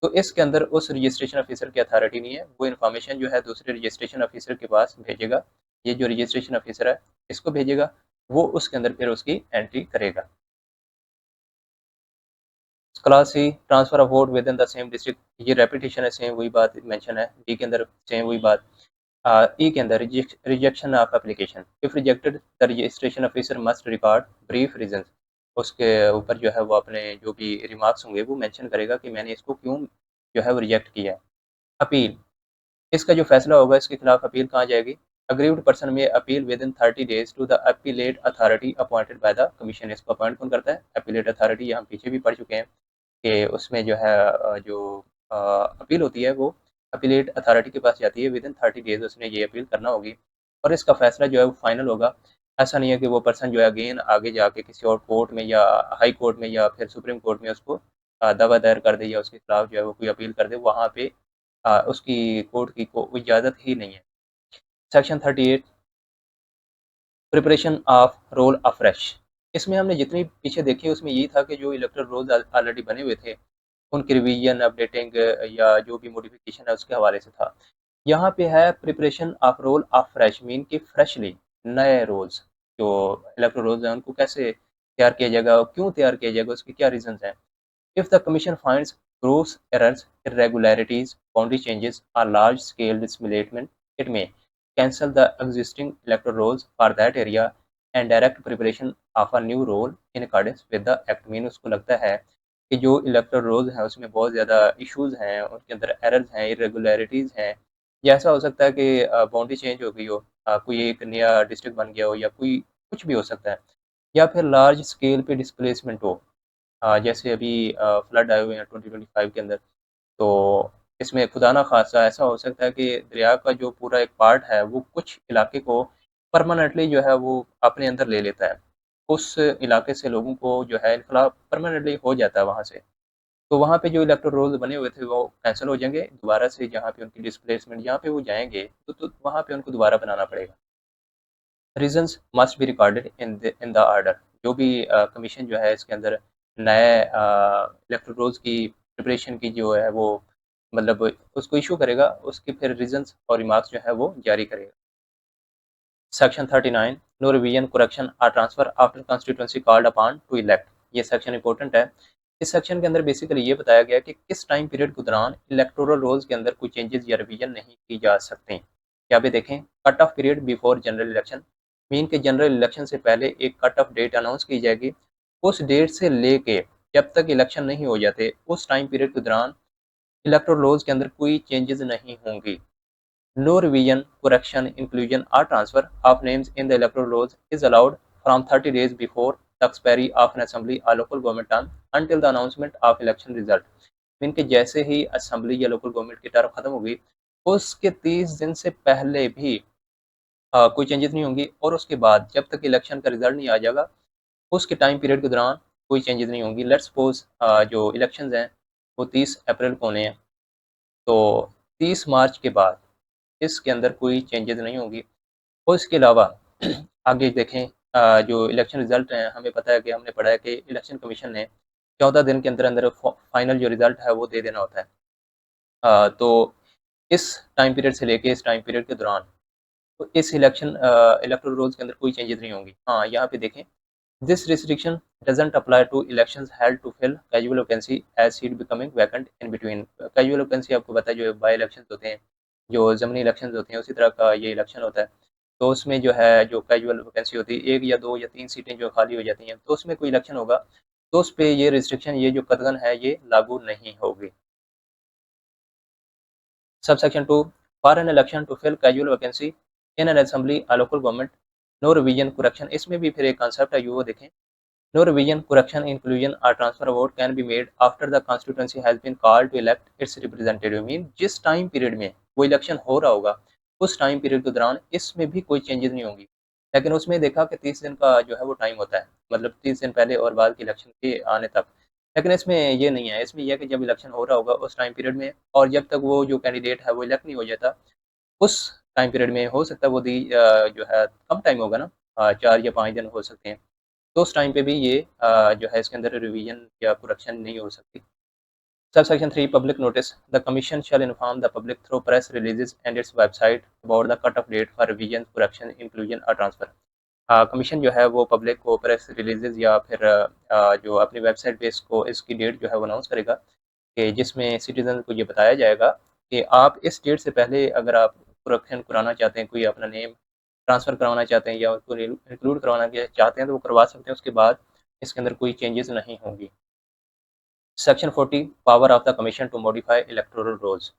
तो इसके अंदर उस रजिस्ट्रेशन ऑफिसर की अथॉरिटी नहीं है, वो इन्फॉर्मेशन जो है दूसरे रजिस्ट्रेशन ऑफिसर के पास भेजेगा, ये जो रजिस्ट्रेशन ऑफिसर है इसको भेजेगा, वो उसके अंदर फिर उसकी एंट्री करेगा। Class C, transfer of vote within the same district, ये रेपिटेशन है, सेम वही बात मेंशन है, डी के अंदर सेम वही बात। ई के अंदर rejection of application, if rejected the registration officer must record brief reasons, उसके ऊपर जो है वो अपने जो भी रिमार्क्स होंगे वो मेंशन करेगा कि मैंने इसको क्यों जो है वो रिजेक्ट किया है। अपील, इसका जो फैसला होगा इसके खिलाफ अपील कहाँ जाएगी, aggrieved person may appeal within 30 days to the appellate authority appointed by the commission, इसको अपॉइंट कौन करता है, अपीलेट अथॉरिटी, हम पीछे भी पढ़ चुके हैं कि उसमें जो है जो अपील होती है वो अपीलेट अथॉरिटी के पास जाती है, विद इन 30 डेज उसने ये अपील करना होगी और इसका फैसला जो है वो फाइनल होगा। ऐसा नहीं है कि वो पर्सन जो है अगेन आगे जाके किसी और कोर्ट में या हाई कोर्ट में या फिर सुप्रीम कोर्ट में उसको दावा दायर कर दे या उसके खिलाफ जो है वो कोई अपील कर दे, वहाँ पे उसकी कोर्ट की को इजाज़त ही नहीं है। Section 38, preparation of roll afresh, इसमें हमने जितनी पीछे देखी उसमें यही था कि जो इलेक्टोरल रोल्स ऑलरेडी बने हुए थे उनकी रिवीजन अपडेटिंग या जो भी मॉडिफिकेशन है उसके हवाले से था। यहाँ पे है preparation of roll of fresh, mean कि फ्रेशली नए रोल्स जो इलेक्टोरल रोल्स हैं उनको कैसे तैयार किया जाएगा और क्यों तैयार किया जाएगा, उसके क्या रीजंस हैं। If the commission finds gross errors, irregularities, boundary changes, or large-scale displacement, it may cancel the existing electoral rolls for that area and direct preparation of a new roll in accordance with the act। Mean उसको लगता है कि जो electoral rolls हैं उसमें बहुत ज़्यादा issues हैं, उनके अंदर एरर्स हैं, इरेगुलरिटीज़ हैं, या ऐसा हो सकता है कि बाउंड्री चेंज हो गई हो, कोई एक नया डिस्ट्रिक्ट बन गया हो या कोई कुछ भी हो सकता है, या फिर लार्ज स्केल पे डिस्प्लेसमेंट हो, जैसे अभी फ्लड आए हुए हैं 2025 के अंदर, तो इसमें खुदा ना खासा ऐसा हो सकता है कि दरिया का जो पूरा एक पार्ट है वो कुछ इलाके को परमानेंटली जो है वो अपने अंदर ले लेता है, उस इलाके से लोगों को जो है इनखला परमानेंटली हो जाता है वहाँ से, तो वहाँ पे जो इलेक्टोरल रोल्स बने हुए थे वो कैंसिल हो जाएंगे, दोबारा से जहाँ पे उनकी डिस्प्लेसमेंट जहाँ पे वो जाएंगे तो वहाँ पे उनको दोबारा बनाना पड़ेगा। Reasons must be recorded in the order, जो भी कमीशन जो है इसके अंदर नए इलेक्टोरल रोल्स की प्रिपरेशन की जो है वो मतलब उसको इशू करेगा, उसके फिर रीजंस और रिमार्क्स जो है वो जारी करेगा। सेक्शन 39, नो रिवीजन करेक्शन और transfer after constituency called upon two elect, ये सेक्शन इंपॉर्टेंट है। इस सेक्शन के अंदर बेसिकली ये बताया गया कि किस टाइम पीरियड के दौरान इलेक्टोरल रोल्स के अंदर कोई चेंजेस या रिवीजन नहीं की जा सकते। यहाँ पे देखें, cut off period before general election, mean के जनरल इलेक्शन से पहले एक कट ऑफ डेट अनाउंस की जाएगी उस डेट से लेके जब तक इलेक्शन नहीं हो जाते उस टाइम पीरियड के दौरान इलेक्टोरल रोल्स के अंदर कोई चेंजेस नहीं होंगी। नो रिवीजन, करेक्शन, इंक्लूजन और transfer of names in the electoral rolls is allowed from 30 days before the expiry of an assembly और local government term until the announcement of election result. इनके जैसे ही assembly या local government की term खत्म होगी उसके 30 दिन से पहले भी कोई चेंजेस नहीं होंगी, और उसके बाद जब तक इलेक्शन का रिजल्ट नहीं आ जाएगा उसके टाइम पीरियड के दौरान कोई चेंजेस नहीं होंगी। लेट्स सपोज जो इलेक्शंस हैं वो 30 अप्रैल को होने हैं, तो 30 मार्च के बाद इसके अंदर कोई चेंजेस नहीं होंगी। और इसके अलावा आगे देखें, जो इलेक्शन रिजल्ट हैं हमें पता है कि हमने पढ़ा है कि इलेक्शन कमीशन ने 14 दिन के अंदर अंदर फाइनल जो रिजल्ट है वो दे देना होता है। तो इस टाइम पीरियड से लेके इस टाइम पीरियड के दौरान तो इस इलेक्टोरल रोल्स के अंदर कोई चेंजेस नहीं होंगी। हाँ, यहाँ पे देखें, this restriction doesn't apply to elections held to fill casual vacancy as seat becoming vacant in between. Casual vacancy आपको पता है जो बाई इलेक्शंस होते हैं, जो ज़मीनी इलेक्शंस होते हैं, उसी तरह का ये इलेक्शन होता है। तो उसमें जो है जो कैजुअल वैकेंसी होती है 1 या 2 या 3 सीटें जो खाली हो जाती हैं, तो उसमें कोई इलेक्शन होगा तो उस पे ये रिस्ट्रिक्शन, ये जो कतगन है ये लागू नहीं होगी। Subsection 2, for an election to fill casual vacancy in an assembly or local government, no revision, correction, इसमें भी फिर एक concept है वो देखें। No revision, correction, inclusion or transfer of vote can be made after the constituency has been called to elect its representative। Mean जिस time period में वो इलेक्शन हो रहा होगा उस टाइम पीरियड के दौरान इसमें भी कोई चेंजेस नहीं होंगी। लेकिन उसमें देखा कि 30 दिन का जो है वो टाइम होता है, मतलब 30 दिन पहले और बाद के इलेक्शन के आने तक। लेकिन इसमें ये नहीं है, इसमें यह है कि जब इलेक्शन हो रहा होगा उस टाइम पीरियड में, और जब तक वो जो कैंडिडेट है वो इलेक्ट नहीं हो जाता उस टाइम पीरियड में हो सकता है वो जो है कम टाइम होगा ना, 4 या 5 दिन हो सकते हैं, तो उस टाइम पे भी ये जो है इसके अंदर रिवीजन या करेक्शन नहीं हो सकती। Subsection 3, public notice. The commission shall inform the public through press releases and its website about the cut-off date for revision, correction, inclusion or transfer। Commission जो है वो पब्लिक को प्रेस रिलीजेस या फिर जो अपनी वेबसाइट पे इसको इसकी डेट जो है वो अनाउंस करेगा, कि जिसमें सिटीजन को ये बताया जाएगा कि आप इस डेट से पहले अगर आप करेक्शन कराना चाहते हैं, कोई अपना नेम ट्रांसफ़र करवाना चाहते हैं या उसको इंक्लूड करवाना चाहते हैं तो वो करवा सकते हैं, उसके बाद इसके अंदर कोई चेंजेस नहीं होंगी। Section 40, power of the commission to modify electoral rolls,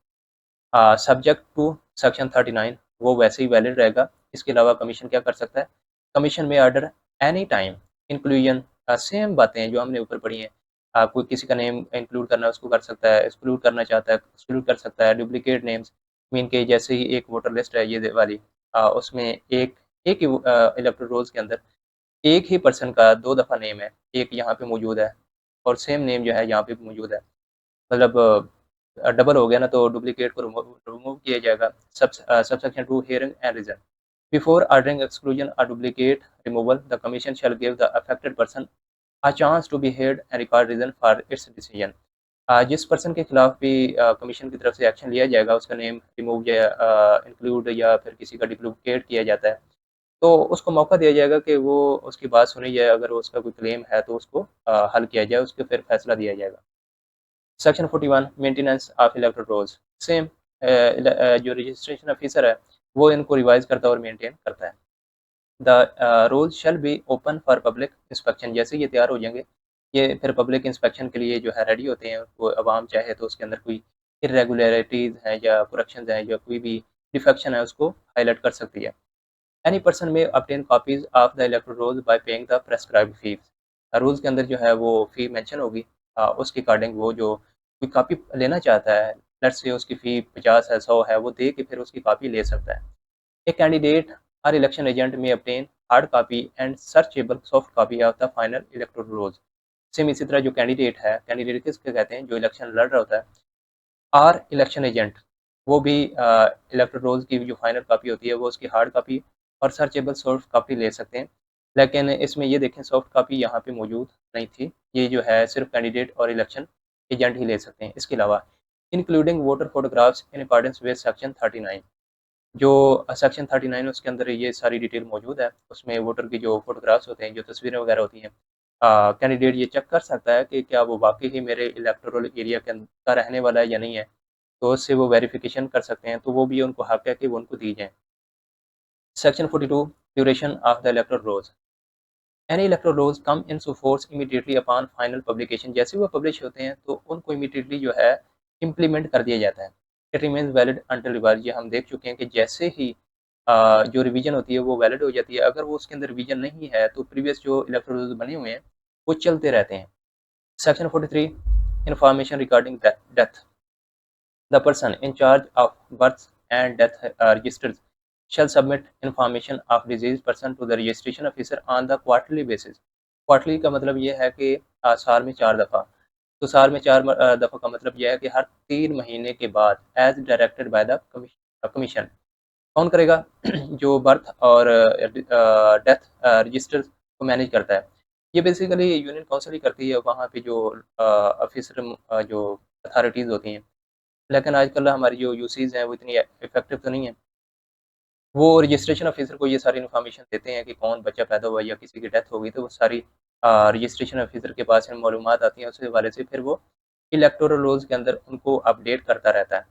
subject to section 39 वो वैसे ही वैलिड रहेगा। इसके अलावा कमीशन क्या कर सकता है, कमीशन में order any time inclusion, same बातें हैं जो हमने ऊपर पढ़ी हैं। कोई किसी का नेम इंक्लूड करना है उसको कर सकता है, एक्सक्लूड करना चाहता है एक्सक्लूड कर सकता है। डुप्लीकेट नेम्स मीन के जैसे ही एक वोटर लिस्ट है ये वाली, उसमें एक ही इलेक्टोरल रोल्स के अंदर एक ही पर्सन का 2 दफ़ा नेम है, एक यहाँ पे मौजूद है और सेम नेम जो है यहाँ पे मौजूद है, मतलब डबल हो गया ना, तो डुप्लीकेट को रिमूव किया जाएगा। Subsection 2, hearing and reason. Before ordering exclusion और duplicate removal the commission shall give the affected person a chance to be heard and record reason for its decision. जिस पर्सन के खिलाफ भी कमीशन की तरफ से एक्शन लिया जाएगा, उसका नेम रिमूव या इंक्लूड या फिर किसी का डुप्लीकेट किया जाता है, तो उसको मौका दिया जाएगा कि वो उसकी बात सुनी जाए, अगर उसका कोई क्लेम है तो उसको हल किया जाए, उसके फिर फैसला दिया जाएगा। Section 41, maintenance of electoral rolls. Same, जो रजिस्ट्रेशन ऑफिसर है वो इनको रिवाइज करता है और मेंटेन करता है। The rolls shall be open for public inspection. जैसे ये तैयार हो जाएंगे ये फिर पब्लिक इंस्पेक्शन के लिए जो है रेडी होते हैं, वो आवाम चाहे तो उसके अंदर कोई इरेगुलरिटीज़ हैं या करेक्शन हैं या कोई भी डिफेक्शन है उसको हाईलाइट कर सकती है। एनी पर्सन में obtain copies of the electoral rolls by paying the prescribed fees। Rules के अंदर जो है वो फ़ी मेंशन होगी, उसके अकॉर्डिंग वो जो कोई कॉपी लेना चाहता है, लेट्स से उसकी फ़ी 50 है 100 है, वो दे के फिर उसकी कॉपी ले सकता है। A candidate or election agent may obtain hard copy and searchable soft copy of the final electoral rolls. Same इसी तरह जो कैंडिडेट है, कैंडिडेट किसके कहते हैं, जो इलेक्शन लड़ रहा होता है, और इलेक्शन एजेंट वो भी इलेक्टोरल रोल्स की जो फाइनल कॉपी होती है वो उसकी हार्ड कॉपी और सर्चेबल सॉफ्ट कॉपी ले सकते हैं। लेकिन इसमें ये देखें सॉफ्ट कॉपी यहाँ पे मौजूद नहीं थी, ये जो है सिर्फ कैंडिडेट और इलेक्शन एजेंट ही ले सकते हैं। इसके अलावा including voter photographs in accordance with section 39, जो सेक्शन 39 उसके अंदर ये सारी डिटेल मौजूद है, उसमें वोटर की जो फोटोग्राफ्स होते हैं, जो तस्वीरें वगैरह होती हैं, कैंडिडेट ये चेक कर सकता है कि क्या वो वाकई ही मेरे इलेक्टोरल एरिया के अंदर का रहने वाला है या नहीं है, तो उससे वो वेरिफिकेशन कर सकते हैं, तो वो भी उनको हक है कि वो उनको दी जाएँ। Section 42, duration of the electoral rolls. Any electoral rules come into force immediately upon final publication, जैसे वो पब्लिश होते हैं तो उनको इमीडिएटली जो है इम्प्लीमेंट कर दिया जाता है। It remains valid until revise, ये हम देख चुके हैं कि जैसे ही जो रिवीजन होती है वो वैलिड हो जाती है। अगर वो उसके अंदर रिवीजन नहीं है तो प्रीवियस जो इलेक्टोरल रूल्स बने हुए हैं वो चलते रहते हैं। Section 43 information regarding death, the person in charge of birth and death registers shall submit information of deceased person to the registration officer on the quarterly basis। Quarterly का मतलब ये है कि साल में 4 दफ़ा, तो साल में 4 दफ़ा का मतलब यह है कि हर 3 महीने के बाद as directed by the commission. कौन करेगा? जो बर्थ और डेथ रजिस्टर को मैनेज करता है। ये बेसिकली यूनियन काउंसिल ही करती है, वहाँ पे जो ऑफिसर जो अथॉरिटीज़ होती हैं। लेकिन आजकल हमारी जो यूसीज़ हैं वो इतनी इफ़ेक्टिव तो नहीं है। वो रजिस्ट्रेशन ऑफिसर को ये सारी इन्फॉर्मेशन देते हैं कि कौन बच्चा पैदा हुआ या किसी की डेथ हो गई, तो वो सारी रजिस्ट्रेशन ऑफिसर के पास मालूमात आती हैं, उस हवाले से फिर वो इलेक्टोरल रोल्स के अंदर उनको अपडेट करता रहता है।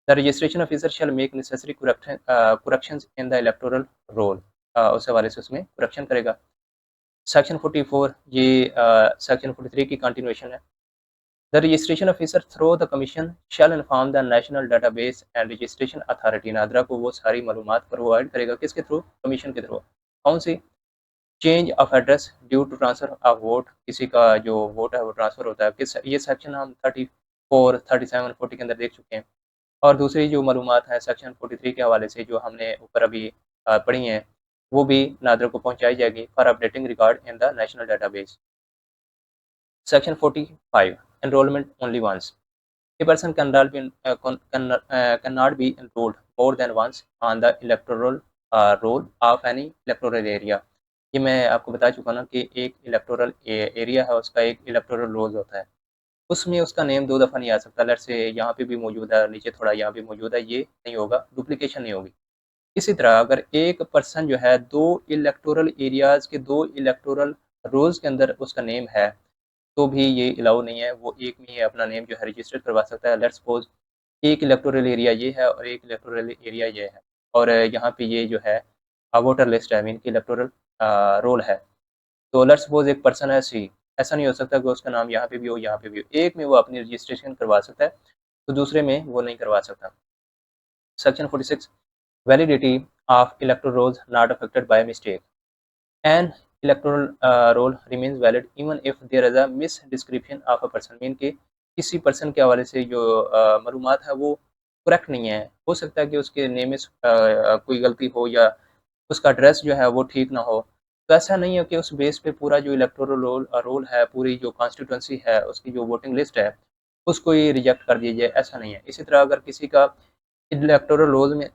The registration officer shell make necessary corrections in the electoral roll, उस हवाले से उसमें करेक्शन करेगा। सेक्शन 44 ये सेक्शन 43 की कंटिन्यूएशन है। The registration officer through the commission shall inform the national database and registration authority। NADRA को वो सारी मालूमात प्रोवाइड करेगा किसके थ्रू? कमीशन के थ्रू। कौन सी? Change of address due to transfer of vote, किसी का जो वोट है वो ट्रांसफर होता है किस, ये सेक्शन हम 34, 37, 40 के अंदर देख चुके हैं। और दूसरी जो मालूमात है सेक्शन 43 के हवाले से जो हमने ऊपर अभी पढ़ी हैं वो भी नादरा को पहुंचाई जाएगी for updating record in the national database. Section 45 enrollment only once। A person cannot be enrolled more than once on the electoral roll of any electoral area। ये मैं आपको बता चुका ना कि एक इलेक्टोरल एरिया है, उसका एक इलेक्टोरल रोल होता है, उसमें उसका नेम 2 दफ़ा नहीं आ सकता। लेट्स से यहाँ पे भी मौजूद है, नीचे थोड़ा यहाँ पे मौजूद है, ये नहीं होगा, डुप्लीकेशन नहीं होगी। इसी तरह अगर एक पर्सन जो है 2 इलेक्टोरल एरियाज़ के 2 इलेक्टोरल रोल्स के अंदर उसका नेम है तो भी ये अलाउ नहीं है, वो एक में ही अपना नेम जो है रजिस्टर करवा सकता है। लेट्स सपोज एक इलेक्टोरल एरिया ये है और एक इलेक्टोरल एरिया ये है, और यहाँ पे ये जो है वोटर लिस्ट है, मीन की इलेक्टोरल रोल है। तो लेट्स सपोज एक पर्सन है सी, ऐसा नहीं हो सकता कि उसका नाम यहाँ पे भी हो यहाँ पे भी हो, एक में वो अपनी रजिस्ट्रेशन करवा सकता है तो दूसरे में वो नहीं करवा सकता। Section 46 validity of electoral rolls not affected by mistake. An electoral roll remains valid even if there is a misdescription of a person। Mean कि किसी पर्सन के हवाले से जो मालूमात है वो करेक्ट नहीं है, हो सकता है कि उसके नेम में कोई गलती हो या उसका एड्रेस जो है वो ठीक ना हो, तो ऐसा नहीं है कि उस बेस पे पूरा जो इलेक्टोरल रोल है, पूरी जो कॉन्स्टिट्यूंसी है, उसकी जो वोटिंग लिस्ट है उसको ही रिजेक्ट कर दिया जाए, ऐसा नहीं है। इसी तरह अगर किसी का इलेक्टोरल रोल में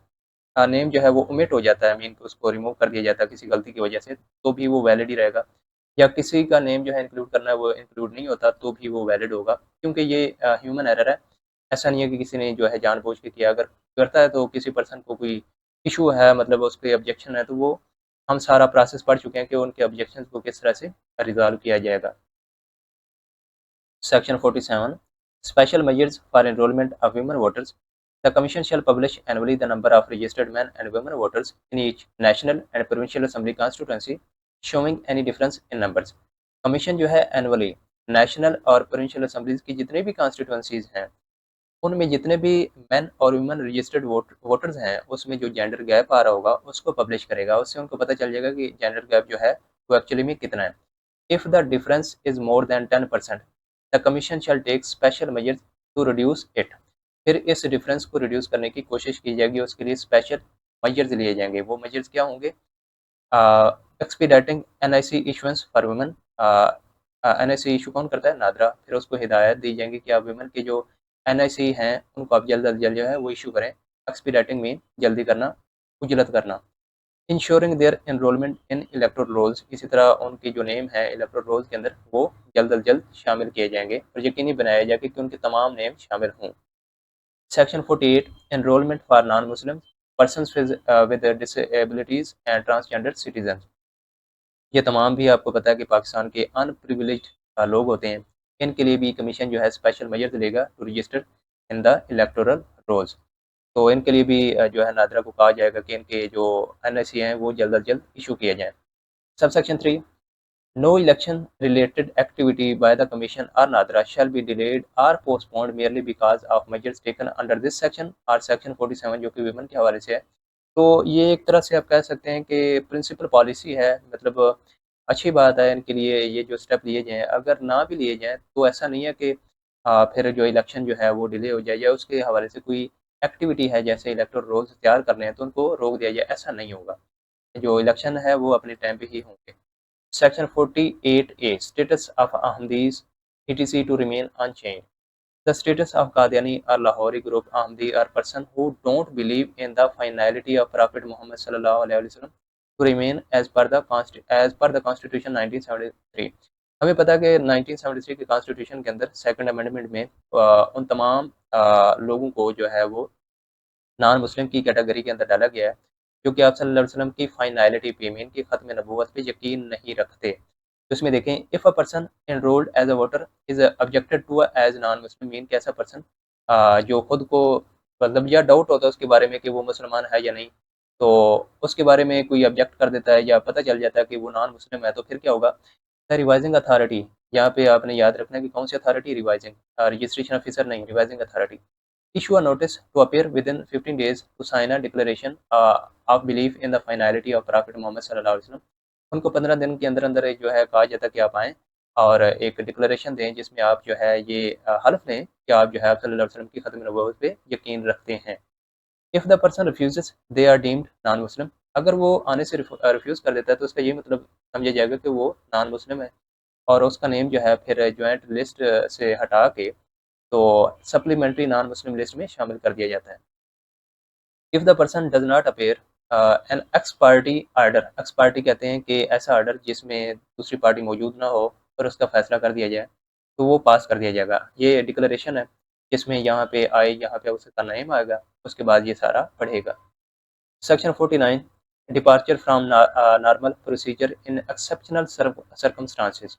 नेम जो है वो ओमिट हो जाता है, मीन कि उसको रिमूव कर दिया जाता है किसी गलती की वजह से, तो भी वो वैलिड ही रहेगा। या किसी का नेम जो है इंक्लूड करना है वो इंक्लूड नहीं होता तो भी वो वैलिड होगा, क्योंकि ये ह्यूमन एरर है। ऐसा नहीं है कि किसी ने जो है जानबूझ के किया, अगर करता है तो किसी पर्सन को कोई इशू है, मतलब उसके ऑब्जेक्शन है, तो वो हम सारा प्रोसेस पढ़ चुके हैं कि उनके ऑब्जेक्शन को किस तरह से रिजॉल्व किया जाएगा। Section 47 special measures for enrolment of women voters. The Commission shall publish annually the number of registered men and women voters in each national and provincial assembly constituency showing any difference in numbers। Commission जो है annually national और provincial assemblies की जितने भी constituencies हैं उनमें जितने भी मेन और वुमेन रजिस्टर्ड वोटर्स हैं उसमें जो जेंडर गैप आ रहा होगा उसको पब्लिश करेगा, उससे उनको पता चल जाएगा कि जेंडर गैप जो है वो एक्चुअली में कितना है। If the difference is more than 10%, the commission shall take special measures to reduce it. फिर इस डिफरेंस को रिड्यूस करने की कोशिश की जाएगी, उसके लिए स्पेशल मेजर्स लिए जाएंगे। वो मेजर्स क्या होंगे? Expediting NIC issuance for women. NIC issue कौन करता है? नादरा। फिर उसको हिदायत दी जाएंगी कि आप वुमेन के जो एनआईसी हैं उनको आप जल्द अज जल्द जो है वो इशू करें। एक्सपीडाइटिंग मीन जल्दी करना, उजलत करना। Ensuring their enrolment in electoral rolls, इसी तरह उनकी जो नेम है इलेक्टोरल रोल्स के अंदर वो जल्द अज जल्द शामिल किए जाएंगे और यकीनी बनाया जाएगा कि उनके तमाम नेम शामिल हों। Section 48 enrollment for non-Muslims, persons with disabilities and transgender citizens। ये तमाम भी आपको पता है कि पाकिस्तान के अनप्रिविलेज्ड लोग होते हैं, इनके लिए भी कमीशन जो है स्पेशल मेजर्स लेगा to register in the electoral rolls. तो इनके लिए भी जो है नादरा को कहा जाएगा कि इनके जो एनआईसी हैं वो जल्द अज जल्द इशू किए जाएँ। Sub section 3 No election related activity by the Commission or Nadra shall be delayed or postponed merely because of measures taken under this section और सेक्शन 47 जो कि विमेन के हवाले से है। तो ये एक तरह से आप कह सकते हैं कि प्रिंसिपल पॉलिसी है, मतलब अच्छी बात है इनके लिए ये जो स्टेप लिए जाएँ। अगर ना भी लिए जाएँ तो ऐसा नहीं है कि फिर जो इलेक्शन जो है वो डिले हो जाए या उसके हवाले से कोई एक्टिविटी है जैसे इलेक्टोरल रोल्स तैयार करने हैं तो उनको रोक दिया जाए, ऐसा नहीं होगा। जो इलेक्शन है वो अपने टाइम पे ही होंगे। Section 48A Status of Ahmadis etc. to remain unchanged. The status of Qadiani or Lahori group Ahmadi are person who don't believe in the finality of Prophet Muhammad sallallahu alaihi wasallam to remain as per the Constitution 1973. हमें पता है कि 1973 के constitution के अंदर second amendment में उन तमाम लोगों को जो है वो नॉन मुस्लिम की कैटेगरी के अंदर डाला गया है जो कि आप सल्लल्लाहु अलैहि वसल्लम की फाइनलिटी पे मीन की ख़त्म नबूवत पे यकीन नहीं रखते। तो इसमें देखें if a person enrolled as a voter is objected to as non Muslim mean कि ऐसा पर्सन जो खुद को मतलब या डाउट होता है उसके बारे में कि वो मुसलमान है या नहीं, तो उसके बारे में कोई ऑब्जेक्ट कर देता है या पता चल जाता है कि वो नॉन मुस्लिम है तो फिर क्या होगा। द रिवाइजिंग अथॉरिटी, यहाँ पे आपने याद रखना है कि कौन सी अथॉरिटी, रिवाइजिंग, रजिस्ट्रेशन ऑफिसर नहीं, revising authority issue a notice to appear within 15 days to sign a declaration of belief in the finality of Prophet Muhammad sallallahu alaihi wasallam। उनको 15 दिन के अंदर अंदर जो है कहा जाता है कि आप आएँ और एक डिक्लेरेशन दें जिसमें आप जो है ये हल्फ लें कि आप जो है आप सल्लल्लाहु अलैहि वसल्लम की ख़त्म नबूवत पे यकीन रखते हैं। If the person refuses they are deemed non Muslim, अगर वो आने से रिफ्यूज़ कर देता है तो उसका ये मतलब समझा जाएगा कि वो नॉन मुस्लिम है और उसका नेम जो है फिर जॉइंट लिस्ट से हटा के तो सप्लीमेंट्री नॉन मुस्लिम लिस्ट में शामिल कर दिया जाता है। If the person does not appear an ex parte order, ex parte कहते हैं कि ऐसा आर्डर जिसमें दूसरी पार्टी मौजूद ना हो और उसका फैसला कर दिया जाए तो वो पास कर दिया जाएगा। ये डिक्लेरेशन है जिसमें यहाँ पे आए, यहाँ पे उसका नेम आएगा, उसके बाद ये सारा पढ़ेगा। Section 49 departure from normal procedure in exceptional circumstances.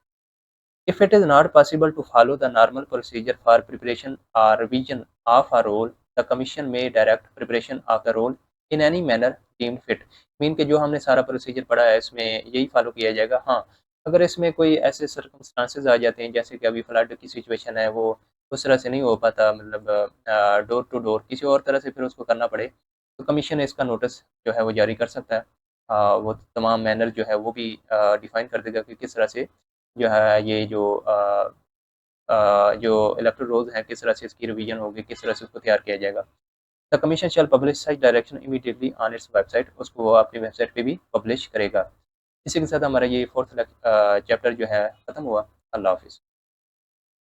If it is not possible to follow the normal procedure for preparation or revision of a role, the Commission may direct preparation of the role in any manner deemed fit। Mean के जो हमने सारा procedure पढ़ा है इसमें यही follow किया जाएगा। हाँ, अगर इसमें कोई ऐसे सर्कमस्टांसेस आ जाते हैं जैसे कि अभी फ्लड की सिचुएशन है, वो उस तरह से नहीं हो पाता, मतलब डोर टू डोर किसी और तरह से फिर उसको करना पड़े तो कमीशन इसका नोटिस जो है वो जारी कर सकता है। वो तमाम मैनर जो है वो भी डिफाइन कर देगा कि किस तरह से जो है ये जो इलेक्टोरल रोल्स हैं किस तरह से इसकी रिवीजन होगी, किस तरह से उसको तैयार किया जाएगा। The commission shell publish such direction immediately on its website, उसको वो अपनी वेबसाइट पे भी पब्लिश करेगा। इसी के साथ हमारा ये फोर्थ चैप्टर जो है ख़त्म हुआ। अल्लाह हाफ़िज़।